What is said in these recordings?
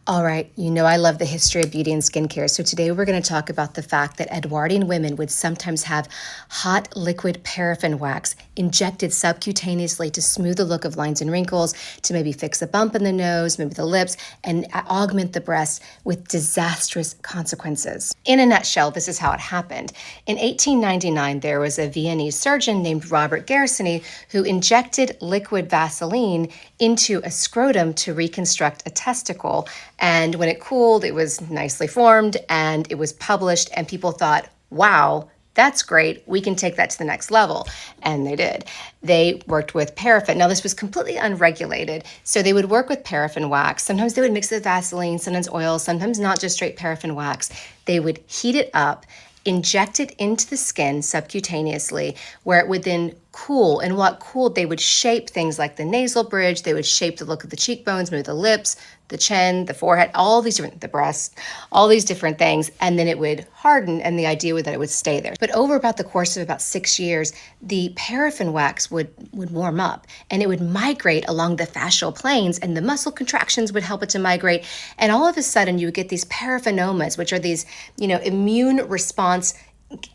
All right, you know I love the history of beauty and skincare, so today we're going to talk about the fact that Edwardian women would sometimes have hot liquid paraffin wax injected subcutaneously to smooth the look of lines and wrinkles, to maybe fix a bump in the nose, maybe the lips, and augment the breasts with disastrous consequences. In a nutshell, this is how it happened. In 1899, there was a Viennese surgeon named Robert Gersuny who injected liquid Vaseline into a scrotum to reconstruct a testicle. And when it cooled, it was nicely formed and it was published, and people thought, wow, that's great. We can take that to the next level. And they did. They worked with paraffin. Now, this was completely unregulated. So they would work with paraffin wax. Sometimes they would mix it with Vaseline, sometimes oil, sometimes not just straight paraffin wax. They would heat it up, inject it into the skin subcutaneously, where it would then cool. And what cooled, they would shape things like the nasal bridge, they would shape the look of the cheekbones, maybe the lips, the chin, the forehead, all these different, the breasts, all these different things. And then it would harden, and the idea was that it would stay there. But over about the course of about 6 years, the paraffin wax would warm up, and it would migrate along the fascial planes, and the muscle contractions would help it to migrate. And all of a sudden, you would get these paraffinomas, which are these, immune response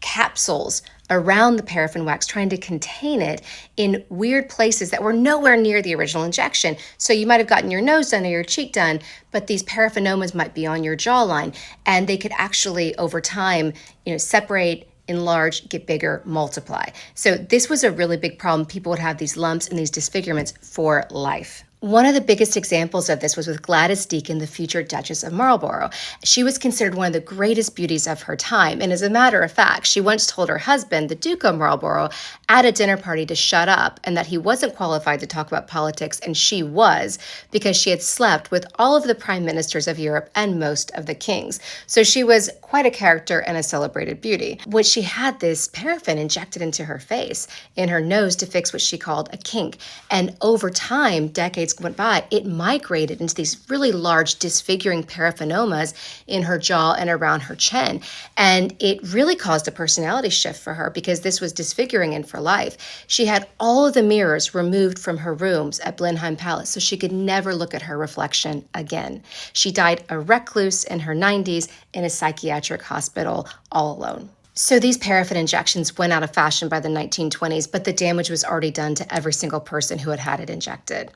capsules around the paraffin wax, trying to contain it in weird places that were nowhere near the original injection. So you might have gotten your nose done or your cheek done, but these paraffinomas might be on your jawline, and they could actually, over time, separate, enlarge, get bigger, multiply. So this was a really big problem. People would have these lumps and these disfigurements for life. One of the biggest examples of this was with Gladys Deacon, the future Duchess of Marlborough. She was considered one of the greatest beauties of her time. And as a matter of fact, she once told her husband, the Duke of Marlborough, at a dinner party to shut up, and that he wasn't qualified to talk about politics, and she was, because she had slept with all of the prime ministers of Europe and most of the kings. So she was quite a character and a celebrated beauty. When she had this paraffin injected into her face, in her nose, to fix what she called a kink. And over time, decades went by, it migrated into these really large disfiguring paraffinomas in her jaw and around her chin. And it really caused a personality shift for her, because this was disfiguring in for life. She had all of the mirrors removed from her rooms at Blenheim Palace, so she could never look at her reflection again. She died a recluse in her 90s in a psychiatric hospital, all alone. So these paraffin injections went out of fashion by the 1920s, but the damage was already done to every single person who had had it injected.